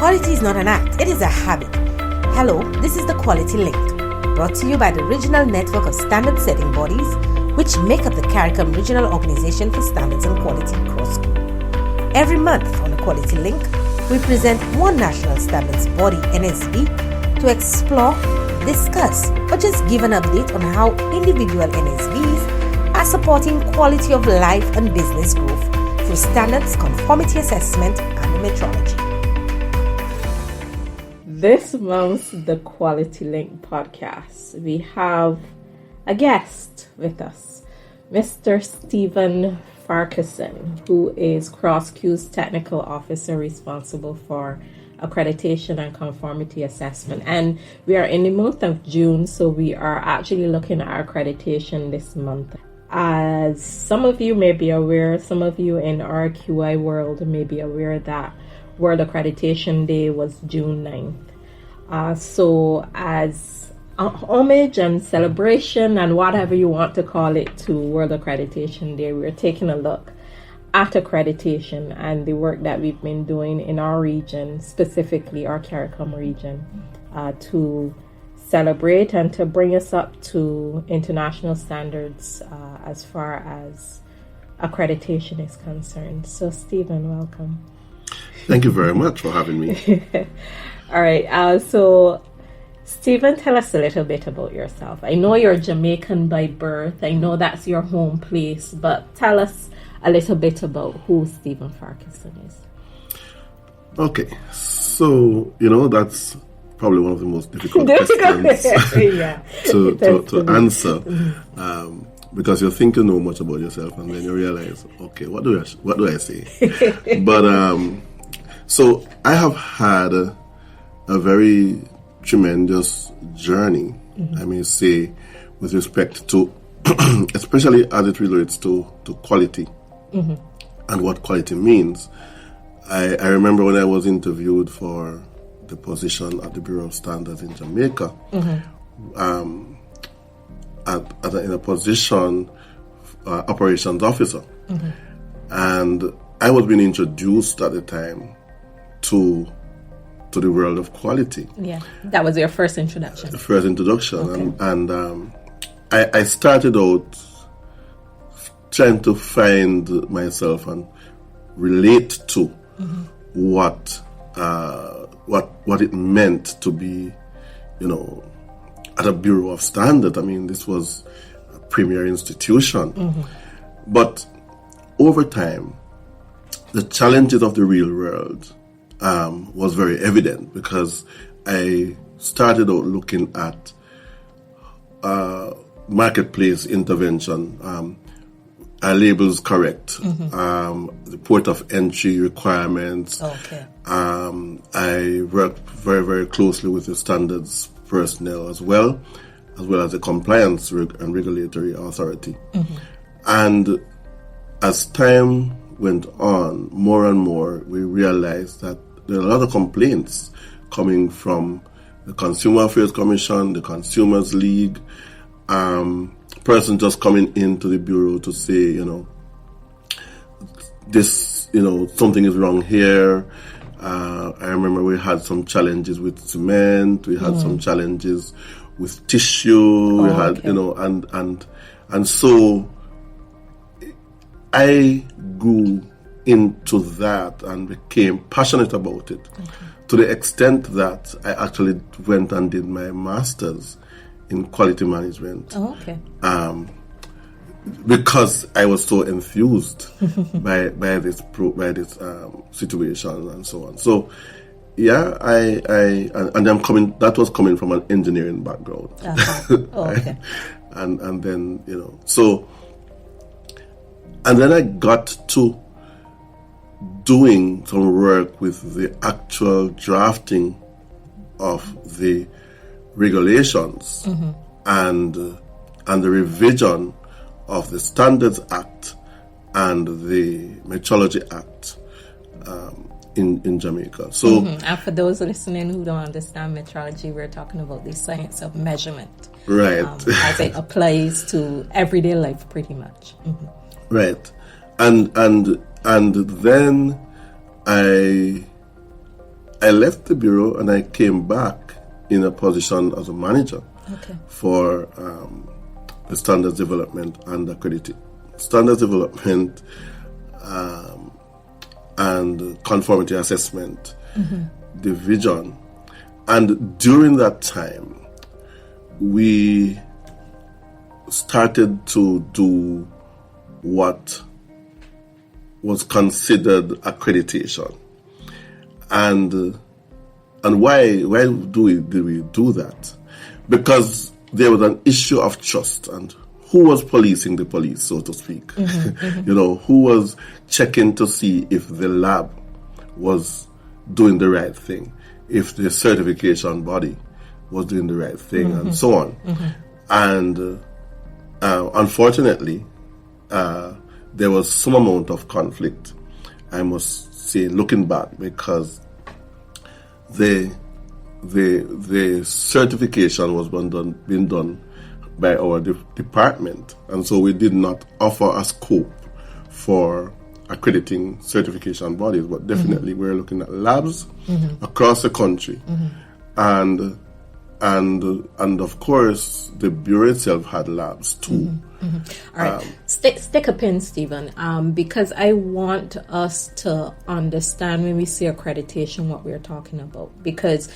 Quality is not an act, it is a habit. Hello, this is the Quality Link, brought to you by the Regional Network of Standard Setting Bodies, which make up the CARICOM Regional Organization for Standards and Quality, CROSQ. Every month on the Quality Link, we present one national standards body, NSB, to explore, discuss, or just give an update on how individual NSBs are supporting quality of life and business growth through standards, conformity assessment, and the metrology. This month's The Quality Link podcast, we have a guest with us, Mr. Stephen Farquharson, who is CROSQ's technical officer responsible for Accreditation and Conformity Assessment. And we are in the month of June, so we are actually looking at our accreditation this month. As some of you may be aware, some of you in our QI world may be aware that World Accreditation Day was June 9th. So as homage and celebration and whatever you want to call it to World Accreditation Day, we're taking a look at accreditation and the work that we've been doing in our region, specifically our CARICOM region, to celebrate and to bring us up to international standards as far as accreditation is concerned. So Stephen, welcome. Thank you very much for having me. All right. So, Stephen, tell us a little bit about yourself. I know you're Jamaican by birth. I know that's your home place. But tell us a little bit about who Stephen Farquharson is. Okay. So, that's probably one of the most difficult questions to answer. Because you think you know much about yourself and then you realize, okay, what do I say? But, so I have had a very tremendous journey, I may say, with respect to, especially as it relates to quality and what quality means. I remember when I was interviewed for the position at the Bureau of Standards in Jamaica, in a position, operations officer. And I was being introduced at the time to the world of quality. Yeah, that was your first introduction. The first introduction. Okay. And I started out trying to find myself and relate to what it meant to be, at a Bureau of Standard. I mean, this was a premier institution. But over time, the challenges of the real world was very evident, because I started out looking at marketplace intervention, are labels correct, the port of entry requirements. Okay. I worked very, very closely with the standards personnel as well as the compliance and regulatory authority. And as time went on, more and more, we realized that there are a lot of complaints coming from the Consumer Affairs Commission, the Consumers League, person just coming into the Bureau to say, something is wrong here. I remember we had some challenges with cement, we had some challenges with tissue, and so I grew into that and became passionate about it, to the extent that I actually went and did my master's in quality management. Because I was so enthused by this situation and so on. So yeah, that was coming from an engineering background. And then and then I got to doing some work with the actual drafting of the regulations and the revision of the Standards Act and the Metrology Act in Jamaica. So, and for those listening who don't understand metrology, we're talking about the science of measurement, right? As it applies to everyday life, pretty much. Right, and then I I left the bureau and I came back in a position as a manager for the standards development and standards development and conformity assessment division. And during that time, we started to do what was considered accreditation. And why do we do that? Because there was an issue of trust, and who was policing the police, so to speak? Who was checking to see if the lab was doing the right thing, if the certification body was doing the right thing, and so on. And unfortunately, there was some amount of conflict, I must say, looking back, because the certification was being done by our department, and so we did not offer a scope for accrediting certification bodies, but definitely we're looking at labs across the country, and of course the bureau itself had labs too. All right, stick a pin, Stephen, because I want us to understand when we say accreditation what we're talking about. Because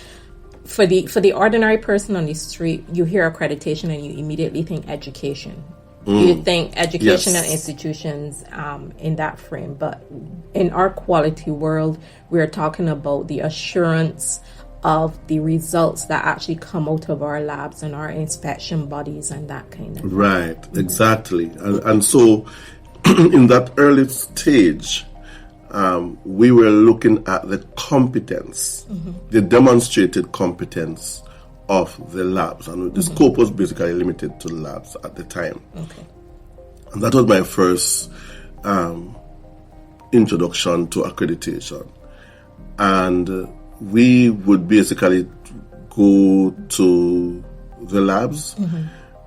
for the ordinary person on the street, you hear accreditation and you immediately think education. You think education and institutions in that frame, but in our quality world, we're talking about the assurance of the results that actually come out of our labs and our inspection bodies and that kind of thing. Right, exactly. And so in that early stage, we were looking at the competence, the demonstrated competence of the labs. And the scope was basically limited to labs at the time. Okay. And that was my first introduction to accreditation. And we would basically go to the labs,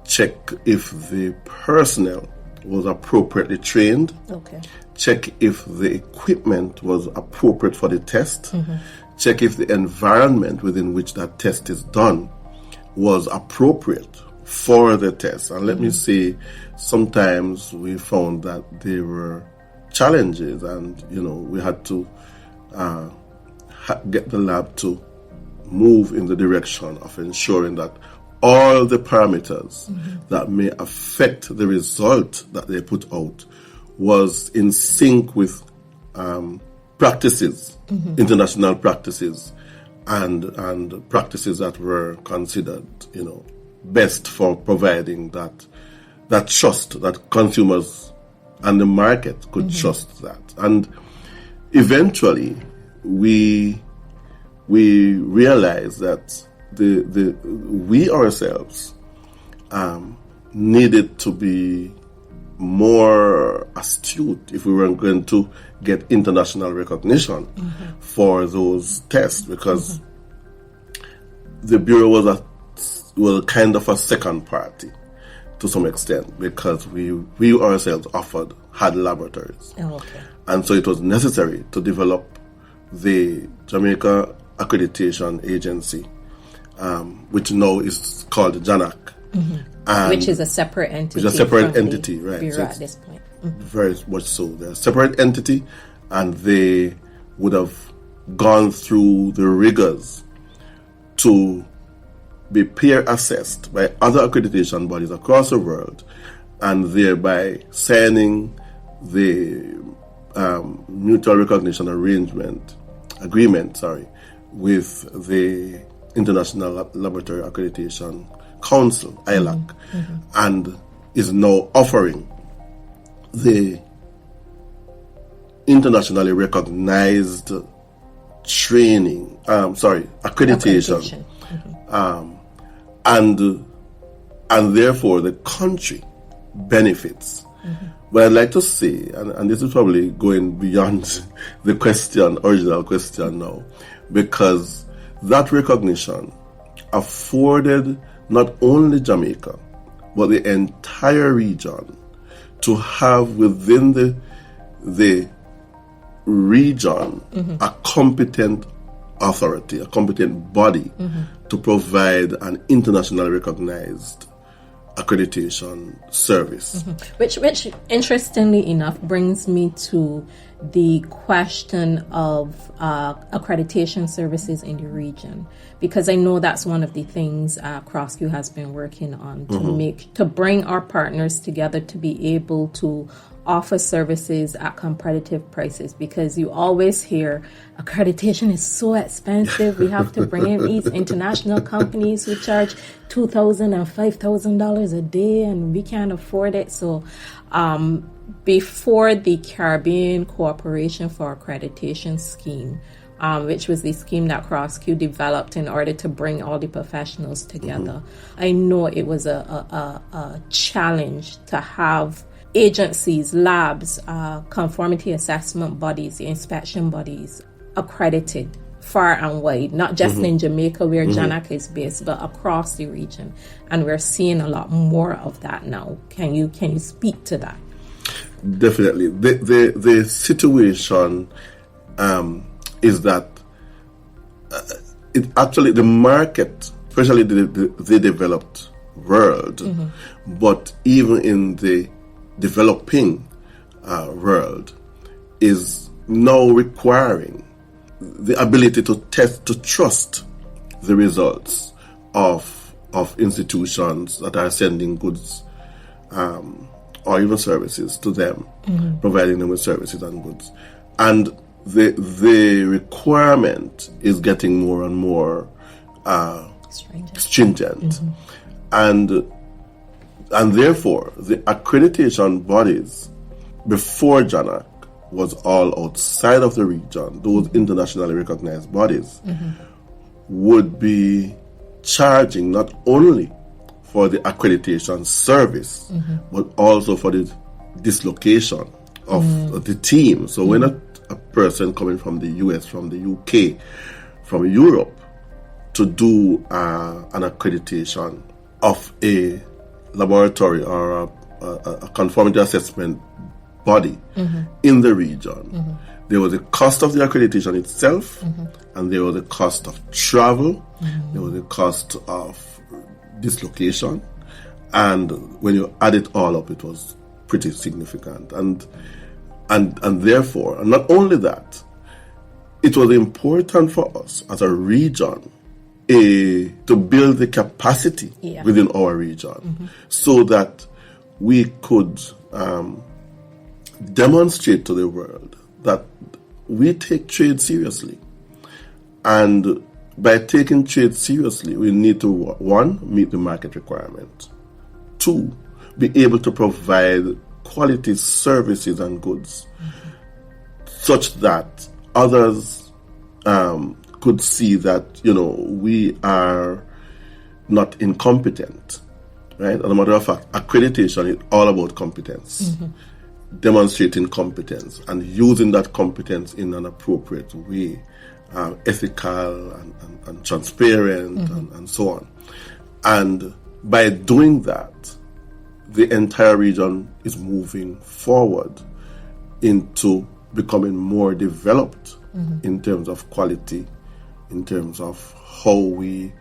check if the personnel was appropriately trained, check if the equipment was appropriate for the test, check if the environment within which that test is done was appropriate for the test. And let me say, sometimes we found that there were challenges, and we had to get the lab to move in the direction of ensuring that all the parameters that may affect the result that they put out was in sync with practices, international practices, and practices that were considered, best for providing that trust, that consumers and the market could trust that. And eventually, we realized that we ourselves needed to be more astute if we were going to get international recognition for those tests, because the bureau was kind of a second party to some extent, because we ourselves had laboratories. And so it was necessary to develop the Jamaica Accreditation Agency, which now is called JANAAC. Which is a separate entity. Which is a separate entity, right. Bureau at this point. Very much so. They're a separate entity, and they would have gone through the rigors to be peer assessed by other accreditation bodies across the world, and thereby signing the mutual recognition agreement, with the International Laboratory Accreditation Council, ILAC, and is now offering the internationally recognized accreditation. And therefore the country benefits. But I'd like to say, and this is probably going beyond the original question now, because that recognition afforded not only Jamaica, but the entire region to have within the region a competent authority, a competent body to provide an internationally recognized accreditation service. Which interestingly enough brings me to the question of accreditation services in the region, because I know that's one of the things CROSQ has been working on to bring our partners together to be able to offer services at competitive prices, because you always hear accreditation is so expensive. We have to bring in these international companies who charge $2,000 and $5,000 a day, and we can't afford it. So before the Caribbean Cooperation for Accreditation scheme, which was the scheme that CROSQ developed in order to bring all the professionals together, I know it was a challenge to have agencies, labs, conformity assessment bodies, inspection bodies accredited far and wide, not just in Jamaica where JANAAC is based, but across the region. And we're seeing a lot more of that now. Can you speak to that? Definitely. The situation is that it actually, the market, especially the developed world, but even in the developing world, is now requiring the ability to trust the results of institutions that are sending goods or even services to them, providing them with services and goods. And the requirement is getting more and more stringent. And therefore, the accreditation bodies before JANAAC was all outside of the region. Those internationally recognized bodies would be charging not only for the accreditation service, but also for the dislocation of the team. So when a person coming from the US, from the UK, from Europe to do an accreditation of a laboratory or a conformity assessment body in the region, there was a cost of the accreditation itself, and there was a cost of travel, there was a cost of dislocation, and when you add it all up, it was pretty significant. And therefore, and not only that, it was important for us as a region to build the capacity within our region so that we could demonstrate to the world that we take trade seriously. And by taking trade seriously, we need to, one, meet the market requirement. Two, be able to provide quality services and goods such that others could see that, we are not incompetent, right? As a matter of fact, accreditation is all about competence, demonstrating competence and using that competence in an appropriate way, ethical and transparent and so on. And by doing that, the entire region is moving forward into becoming more developed in terms of quality, in terms of how we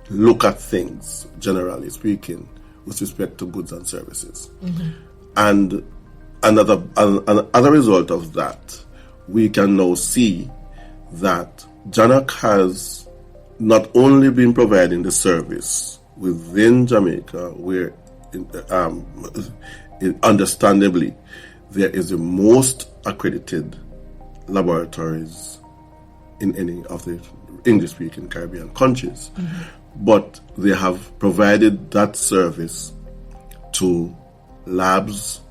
look at things, generally speaking, with respect to goods and services. And as a result of that, we can now see that JANAAC has not only been providing the service within Jamaica, where understandably there is the most accredited laboratories in any of the English-speaking Caribbean countries, but they have provided that service to labs,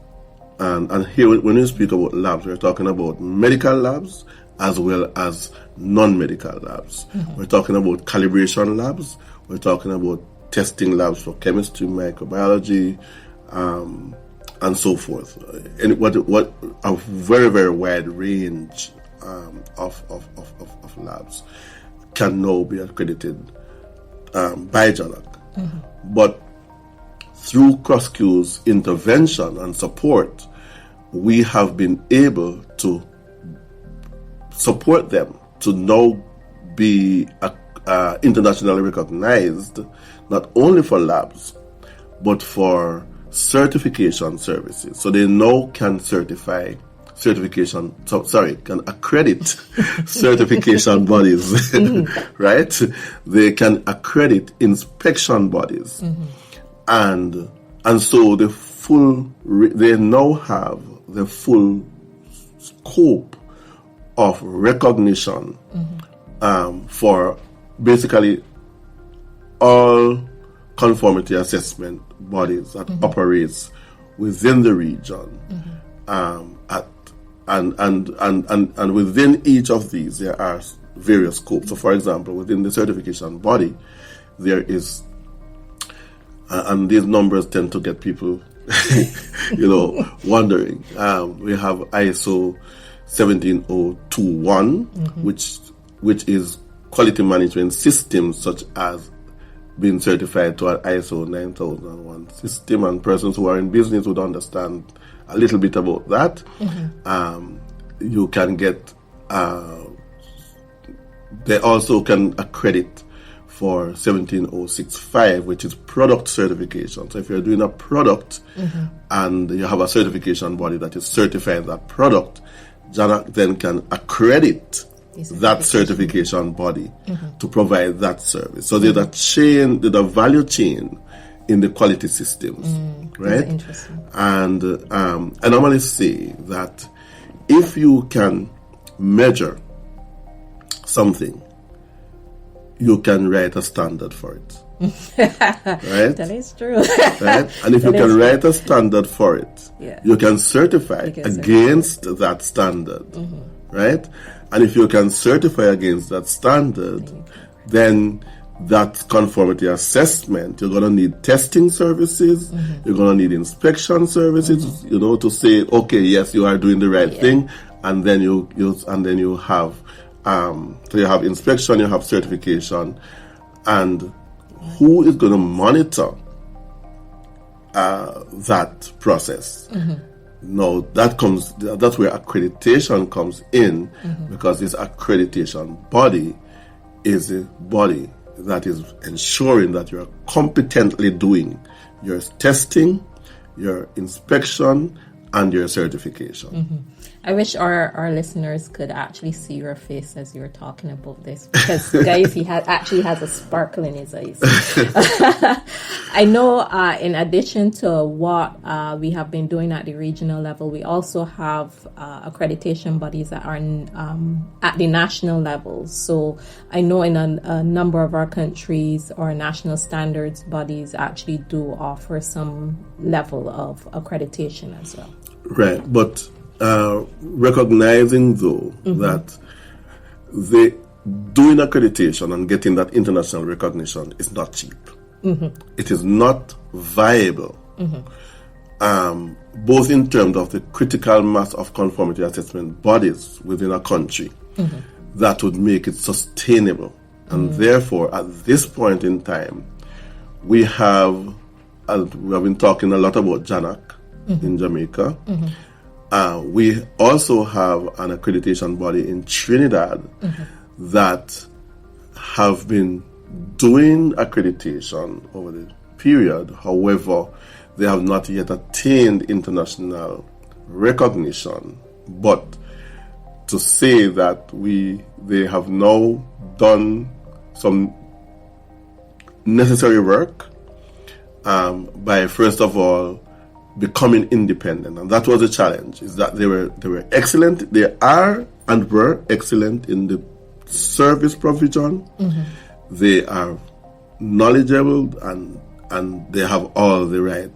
and here when we speak about labs, we're talking about medical labs as well as non-medical labs. We're talking about calibration labs, we're talking about testing labs for chemistry, microbiology, and so forth. And what a very, very wide range of labs can now be accredited by JANAAC. But through CROSQ's intervention and support, we have been able to support them to now be internationally recognized, not only for labs, but for certification services. So they now can can accredit certification bodies, right? They can accredit inspection bodies. And so they now have the full scope of recognition for basically all conformity assessment bodies that operates within the region. And within each of these there are various scopes. So for example, within the certification body there is and these numbers tend to get people wondering. We have ISO 17021, which is quality management systems such as being certified to an ISO 9001 system, and persons who are in business would understand a little bit about that. You can get, they also can accredit for 17065, which is product certification. So if you're doing a product and you have a certification body that is certifying that product, JANAAC then can accredit that certification body to provide that service. So there's a chain, there's a value chain in the quality systems, right? Interesting. And I normally say that if you can measure something, you can write a standard for it. Right? That is true. Right? And if you can write a standard for it, you can certify against that standard. Right? And if you can certify against that standard, then that conformity assessment, you're going to need testing services, you're going to need inspection services, to say, okay, yes, you are doing the right thing, and then you have so you have inspection, you have certification, and who is going to monitor that process? No, that's where accreditation comes in, because this accreditation body is a body that is ensuring that you are competently doing your testing, your inspection, and your certification. I wish our listeners could actually see your face as you're talking about this, because guys, he actually has a sparkle in his eyes. I know in addition to what we have been doing at the regional level, we also have accreditation bodies that are at the national level. So I know in a number of our countries, our national standards bodies actually do offer some level of accreditation as well. Right, but recognizing though that the doing accreditation and getting that international recognition is not cheap. It is not viable, both in terms of the critical mass of conformity assessment bodies within a country that would make it sustainable. And therefore, at this point in time, we have been talking a lot about JANAAC in Jamaica. We also have an accreditation body in Trinidad that have been doing accreditation over the period. However, they have not yet attained international recognition. But to say that they have now done some necessary work by first of all becoming independent, and that was the challenge. Is that they were excellent. They are and were excellent in the service provision. They are knowledgeable and they have all the right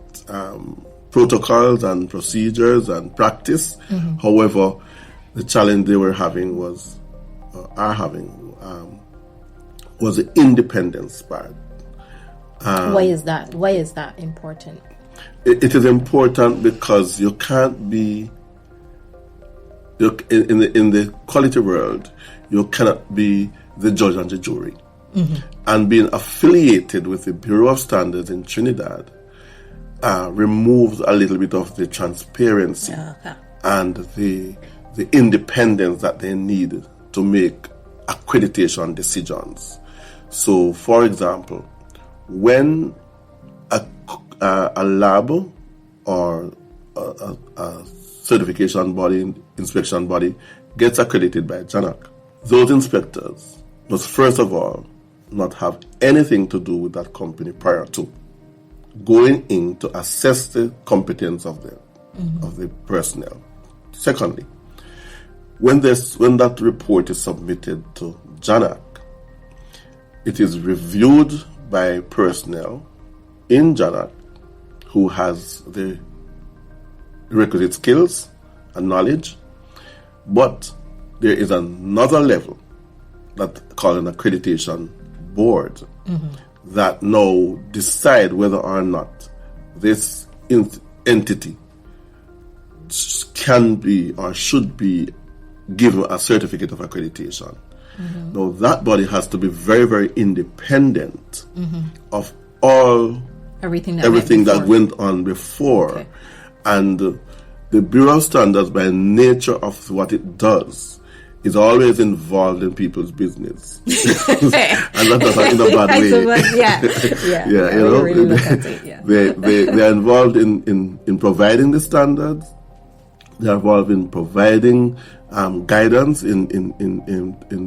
protocols and procedures and practice. However, the challenge they were having was the independence part. Why is that? Why is that important? It is important because you can't be in the quality world. You cannot be the judge and the jury. And being affiliated with the Bureau of Standards in Trinidad removes a little bit of the transparency and the independence that they need to make accreditation decisions. So, for example, when a lab or a certification body, inspection body, gets accredited by JANAAC, those inspectors must first of all not have anything to do with that company prior to going in to assess the competence of the personnel. Secondly, when that report is submitted to JANAAC, it is reviewed by personnel in JANAAC who has the requisite skills and knowledge, but there is another level that called an accreditation board that now decide whether or not this entity can be or should be given a certificate of accreditation. Now that body has to be very, very independent of all everything that went on before. Okay. And the Bureau of Standards, by nature of what it does, is always involved in people's business. And that's not in a bad way. They're involved in providing the standards. They're involved in providing guidance in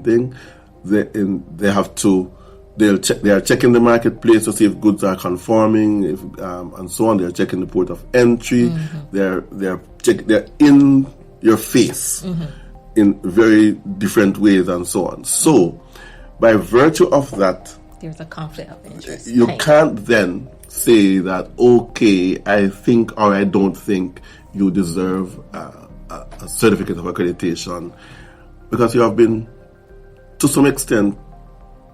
thing. They have to. They are checking the marketplace to see if goods are conforming, and so on. They're checking the port of entry. They're in your face in very different ways and so on. So, by virtue of that, there's a conflict of interest. You can't then say that, okay, I think or I don't think you deserve a certificate of accreditation, because you have been, to some extent,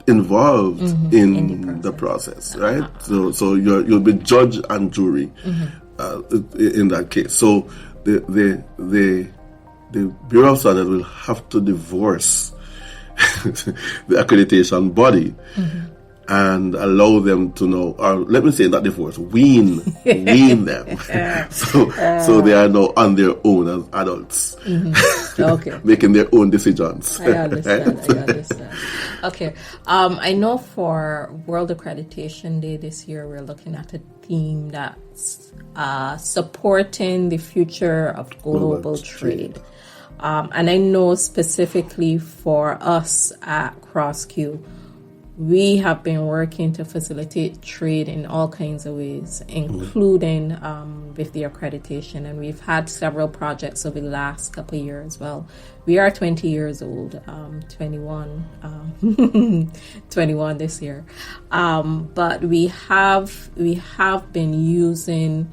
involved in the process, right? So you'll be judge and jury in that case. So the Bureau of Standards will have to divorce the accreditation body and allow them to know, or let me say not divorce, wean them. So they are now on their own as adults, making their own decisions. I understand. Okay. I know for World Accreditation Day this year, we're looking at a theme that's supporting the future of global trade. And I know specifically for us at CROSQ, we have been working to facilitate trade in all kinds of ways, including with the accreditation. And we've had several projects over the last couple of years. Well, we are 20 years old, 21 this year. But we have been using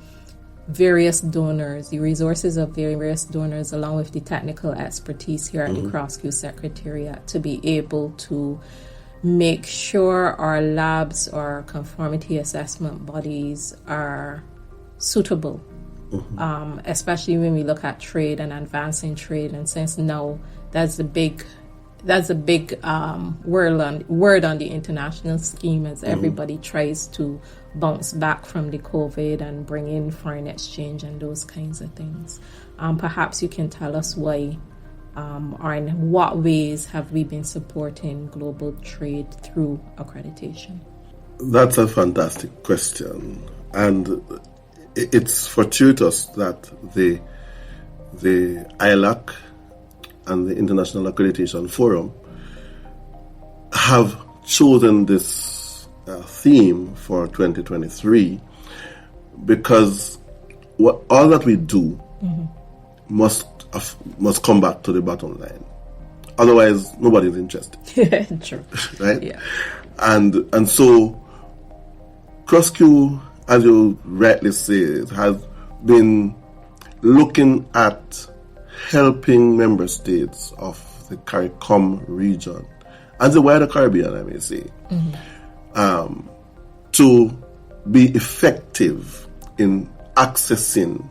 various donors, the resources of various donors, along with the technical expertise here at the CROSQ Secretariat, to be able to make sure our labs or conformity assessment bodies are suitable, especially when we look at trade and advancing trade. And since now that's a big word on the international scheme, as everybody tries to bounce back from the COVID and bring in foreign exchange and those kinds of things. Perhaps you can tell us why, or in what ways have we been supporting global trade through accreditation? That's a fantastic question, and it's fortuitous that the ILAC and the International Accreditation Forum have chosen this theme for 2023, because all that we do must come back to the bottom line. Otherwise, nobody's interested. True. Right? Yeah. And so CROSQ, as you rightly say, has been looking at helping member states of the CARICOM region and the wider Caribbean, I may say, to be effective in accessing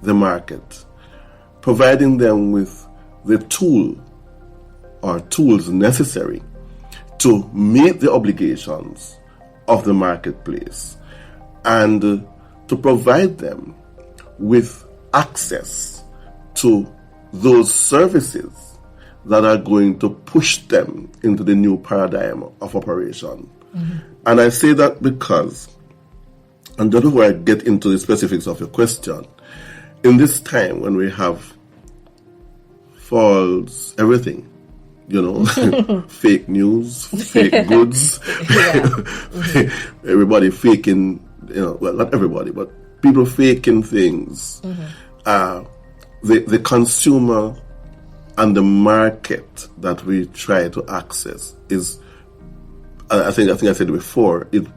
the market, providing them with the tool or tools necessary to meet the obligations of the marketplace, and to provide them with access to those services that are going to push them into the new paradigm of operation. And I say that because, and just before I get into the specifics of your question, in this time when we have false everything, fake news, fake goods, everybody faking, well, not everybody, but people faking things. The consumer and the market that we try to access is, I think I said before, it's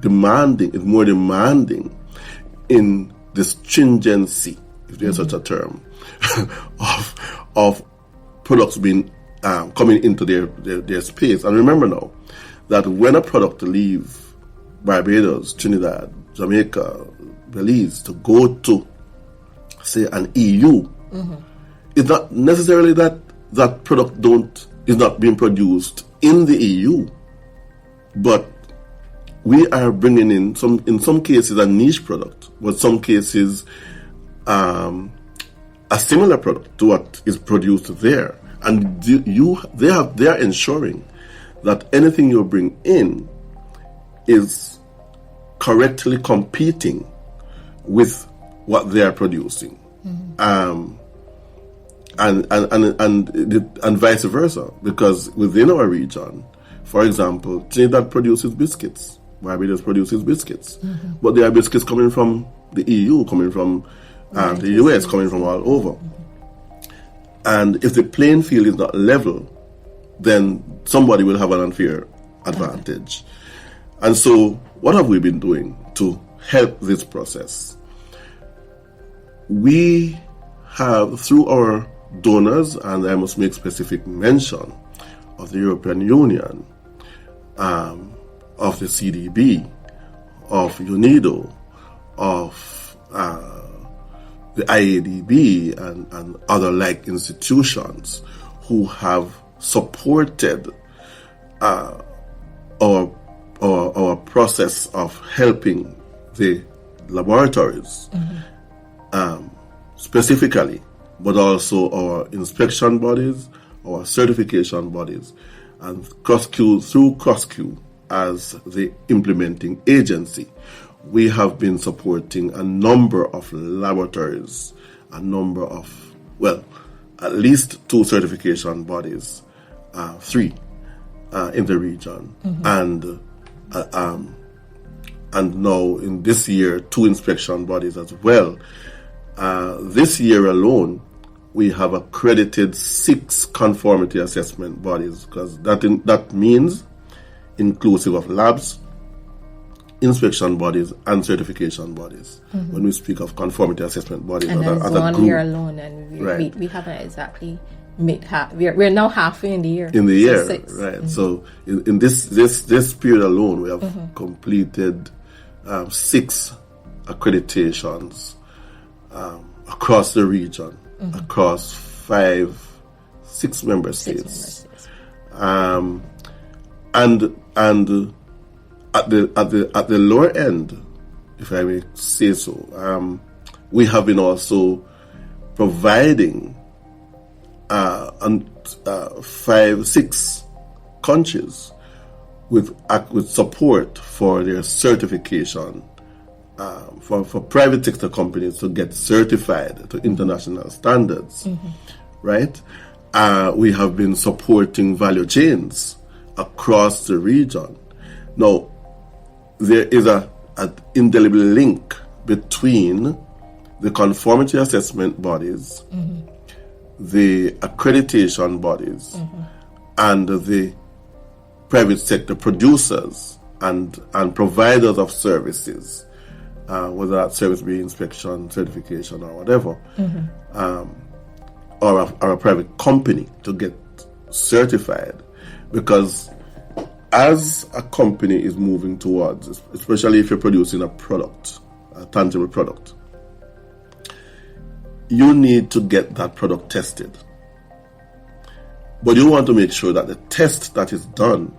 more demanding in the stringency, if there's such a term, of products being coming into their space. And remember now that when a product leaves Barbados, Trinidad, Jamaica, Belize to go to, say, an EU, it's not necessarily that product is not being produced in the EU, but we are bringing in some cases a niche product, but some cases a similar product to what is produced there, and they are ensuring that anything you bring in is correctly competing with what they are producing, and vice versa. Because within our region, for example, Trinidad produces biscuits, Barbados produces biscuits, but there are biscuits coming from the EU, coming from the US, coming from all over. And if the playing field is not level, then somebody will have an unfair advantage. And so, what have we been doing to help this process? We have, through our donors, and I must make specific mention of the European Union, of the CDB, of UNIDO, of the IADB, and other like institutions who have supported our process of helping the laboratories, specifically, but also our inspection bodies, our certification bodies, and CROSQ, through CROSQ as the implementing agency. We have been supporting a number of laboratories, at least 2 certification bodies, 3 in the region, and now in this year 2 inspection bodies as well. This year alone, we have accredited 6 conformity assessment bodies, because that means inclusive of labs, inspection bodies, and certification bodies. When we speak of conformity assessment bodies, and as then a group, year alone, and we haven't exactly made we're now halfway in the year. In the year, 6. right? So in this period alone, we have completed 6 accreditations across the region, across 6 member states. And at the lower end, if I may say so, we have been also providing 6 countries with support for their certification, for private sector companies to get certified to international standards, right? We have been supporting value chains across the region. Now, there is an indelible link between the conformity assessment bodies, the accreditation bodies, and the private sector producers and providers of services, whether that service be inspection, certification, or whatever, or a private company to get certified. Because as a company is moving towards, especially if you're producing a product, a tangible product, you need to get that product tested. But you want to make sure that the test that is done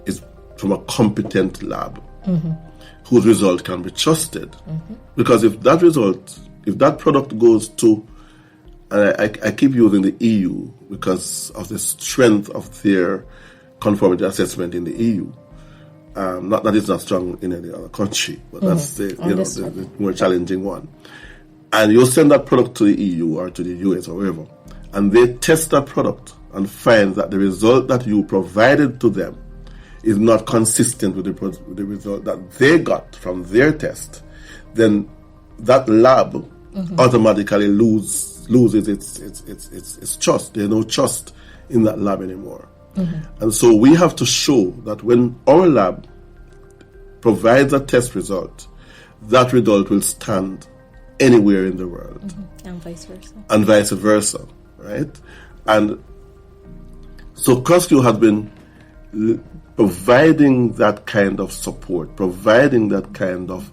is from a competent lab, whose result can be trusted. Because if that product goes to and I keep using the EU because of the strength of their conformity assessment in the EU. Not that it's not strong in any other country, but that's the more challenging one. And you send that product to the EU or to the US or wherever, and they test that product and find that the result that you provided to them is not consistent with the result that they got from their test, then that lab automatically loses its trust. There's no trust in that lab anymore. And so we have to show that when our lab provides a test result, that result will stand anywhere in the world. And vice versa. And vice versa, right? And so CROSQ has been providing that kind of support, providing that kind of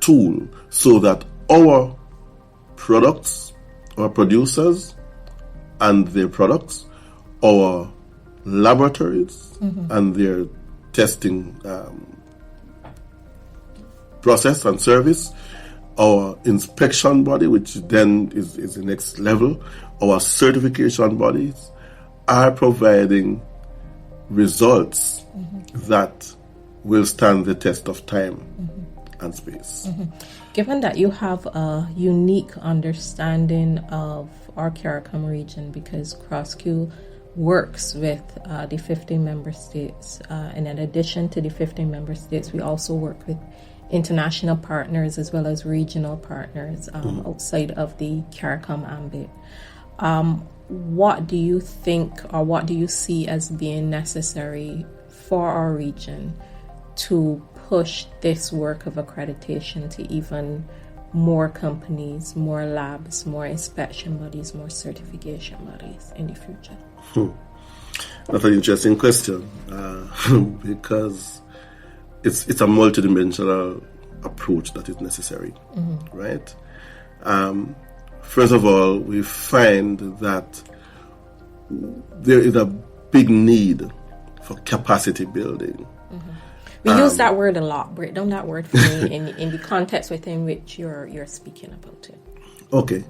tool so that our products, our producers and their products, our laboratories and their testing process and service, our inspection body, which then is the next level, our certification bodies are providing results that will stand the test of time and space. Given that you have a unique understanding of our CARICOM region, because CROSQ works with the 15 member states, and in addition to the 15 member states, we also work with international partners as well as regional partners outside of the CARICOM ambit. What do you think, or what do you see as being necessary for our region to push this work of accreditation to even more companies, more labs, more inspection bodies, more certification bodies in the future? That's an interesting question because it's a multidimensional approach that is necessary, right? First of all, we find that there is a big need for capacity building. We use that word a lot. Break down that word for me in the context within which you're speaking about it. Okay.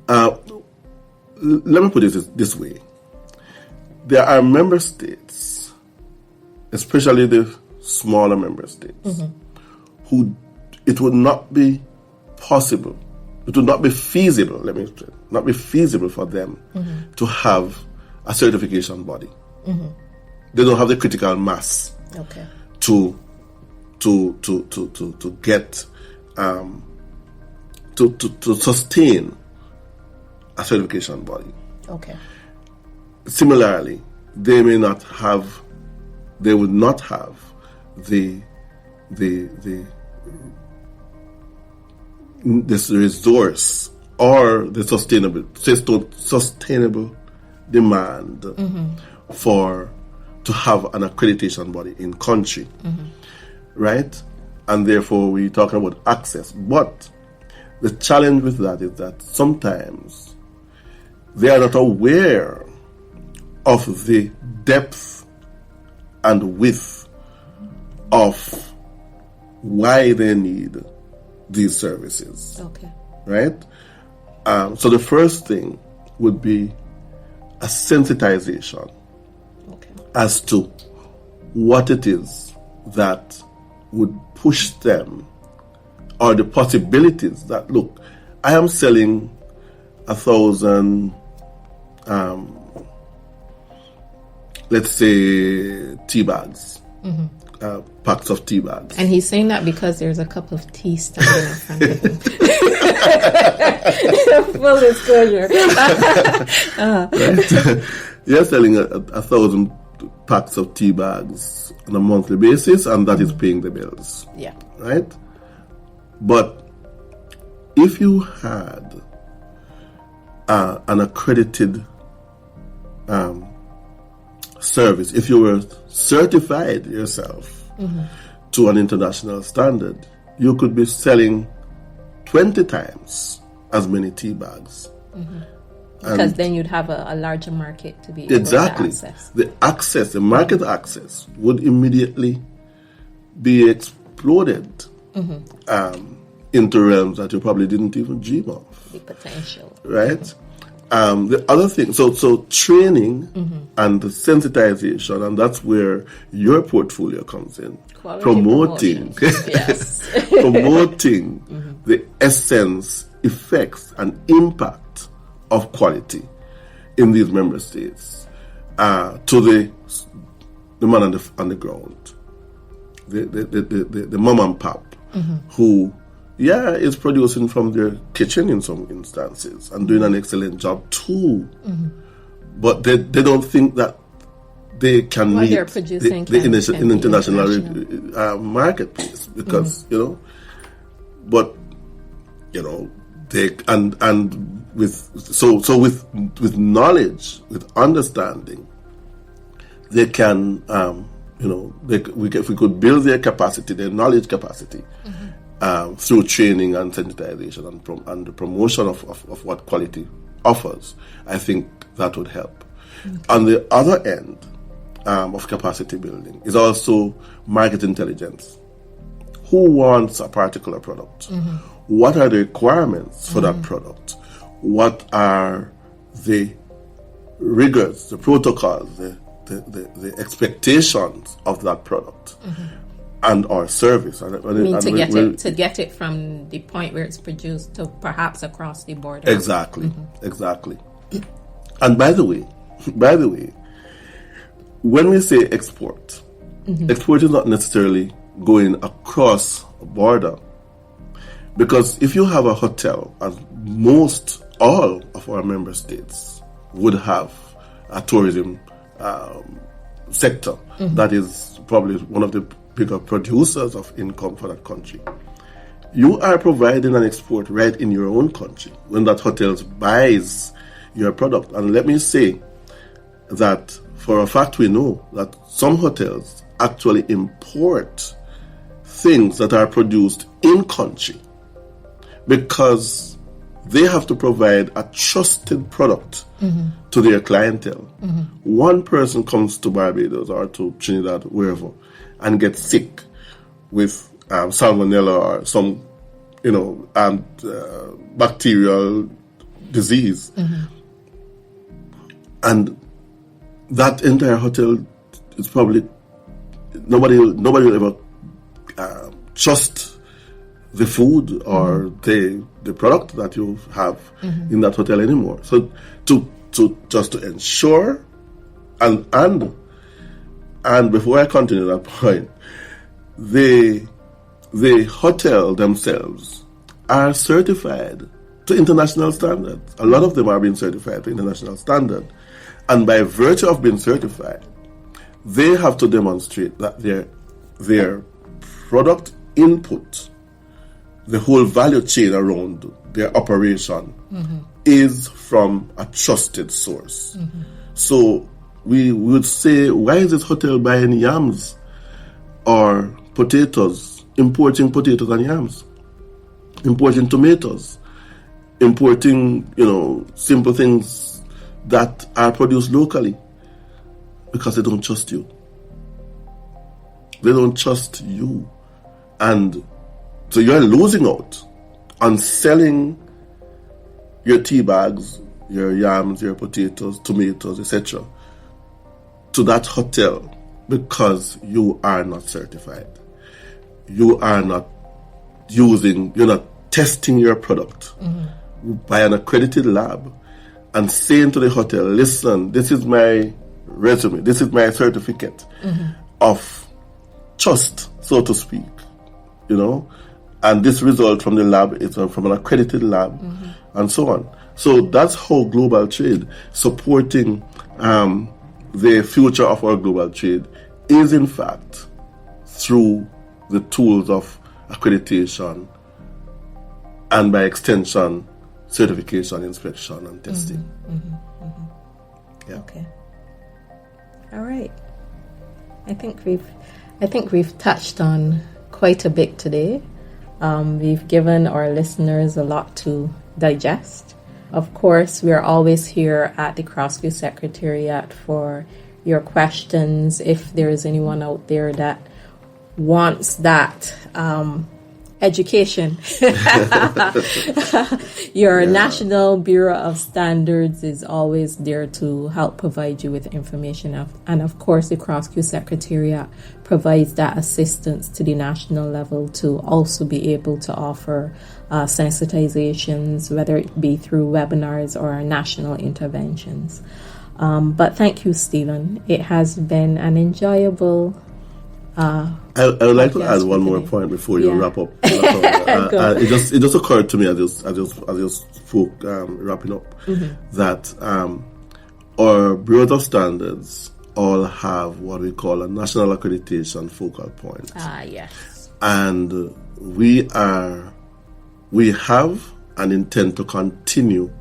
Let me put it this way. There are member states, especially the smaller member states, who it would not be possible, it would not be feasible, not be feasible for them to have a certification body. They don't have the critical mass to get to sustain a certification body. Similarly, they would not have this resource or the sustainable demand to have an accreditation body in country, right? And therefore we're talking about access. But the challenge with that is that sometimes they are not aware of the depth and width of why they need these services. Right? So the first thing would be a sensitization as to what it is that would push them, or the possibilities that, look, I am selling 1,000 let's say tea bags, packs of tea bags. And he's saying that because there's a cup of tea standing in front of him. Full disclosure. Right. You're selling 1,000 packs of tea bags on a monthly basis, and that is paying the bills. Right? But if you had an accredited service, if you were certified yourself to an international standard, you could be selling 20 times as many tea bags. Because then you'd have a larger market to be able to access. The market access would immediately be exploded into realms that you probably didn't even dream of. potential. Right? The other thing, so training and sensitization, and that's where your portfolio comes in. Quality Promoting the essence, effects, and impact of quality in these member states to the man on the ground, the mom and pop who is producing from their kitchen in some instances and doing an excellent job too, but they don't think that they can meet the international marketplace because but they and with knowledge, with understanding, they can if we could build their capacity, their knowledge capacity, through training and sensitization and the promotion of what quality offers, I think that would help. On the other end of capacity building is also market intelligence. Who wants a particular product? What are the requirements for that product? What are the rigors, the protocols, the expectations of that product and our service? To get it from the point where it's produced to perhaps across the border. Exactly. And by the way, when we say export, export is not necessarily going across a border. Because if you have a hotel, as all of our member states would have a tourism sector that is probably one of the bigger producers of income for that country, you are providing an export right in your own country when that hotel buys your product. And let me say that for a fact we know that some hotels actually import things that are produced in country because they have to provide a trusted product to their clientele. One person comes to Barbados or to Trinidad, wherever, and gets sick with salmonella or some, bacterial disease, and that entire hotel is probably nobody will ever trust the food or the product that you have in that hotel anymore. So to ensure and before I continue that point, the hotel themselves are certified to international standards. A lot of them are being certified to international standard, and by virtue of being certified, they have to demonstrate that their product input, the whole value chain around their operation, is from a trusted source. So we would say, why is this hotel buying yams or potatoes, importing potatoes and yams, importing tomatoes, importing, simple things that are produced locally? Because they don't trust you. They don't trust you. And so you're losing out on selling your tea bags, your yams, your potatoes, tomatoes, etc. to that hotel because you are not certified. You are not you're not testing your product by an accredited lab and saying to the hotel, listen, this is my resume, this is my certificate of trust, so to speak, and this result from the lab is from an accredited lab, and so on. So that's how global trade, supporting the future of our global trade, is in fact through the tools of accreditation and by extension certification, inspection, and testing. Yeah. Okay. All right. I think we've touched on quite a bit today. We've given our listeners a lot to digest. Of course, we are always here at the CROSQ Secretariat for your questions. If there is anyone out there that wants that education. Your National Bureau of Standards is always there to help provide you with information. And of course, the CROSQ Secretariat provides that assistance to the national level to also be able to offer sensitizations, whether it be through webinars or national interventions. But thank you, Stephen. It has been an enjoyable I would like to add one more point before you wrap up. It just occurred to me as you spoke, wrapping up, that our Bureau of Standards all have what we call a national accreditation focal point. Yes. And we have an intent to continue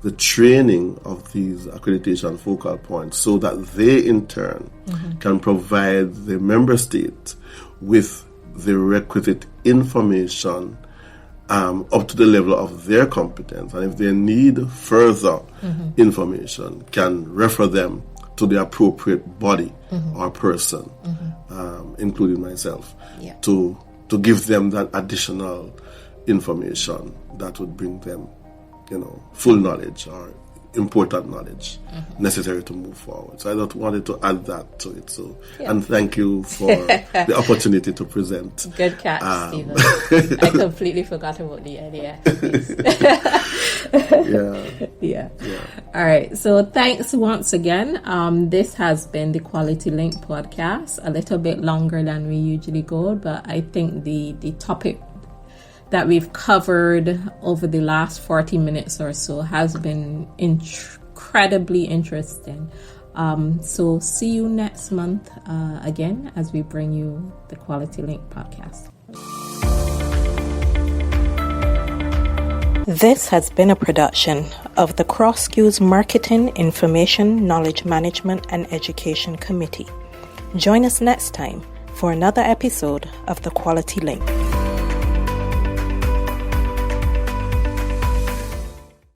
the training of these accreditation focal points so that they in turn can provide the member state with the requisite information up to the level of their competence, and if they need further information, can refer them to the appropriate body or person, including myself, to give them that additional information that would bring them full knowledge or important knowledge necessary to move forward. So I just wanted to add that to it. So, and thank you for the opportunity to present. Good catch, Stephen. I completely forgot about the NAS. Yeah. All right. So thanks once again. This has been the Quality Link podcast. A little bit longer than we usually go, but I think the topic that we've covered over the last 40 minutes or so has been incredibly interesting. So see you next month again as we bring you the Quality Link podcast. This has been a production of the CROSQ's Marketing, Information, Knowledge Management and Education Committee. Join us next time for another episode of the Quality Link.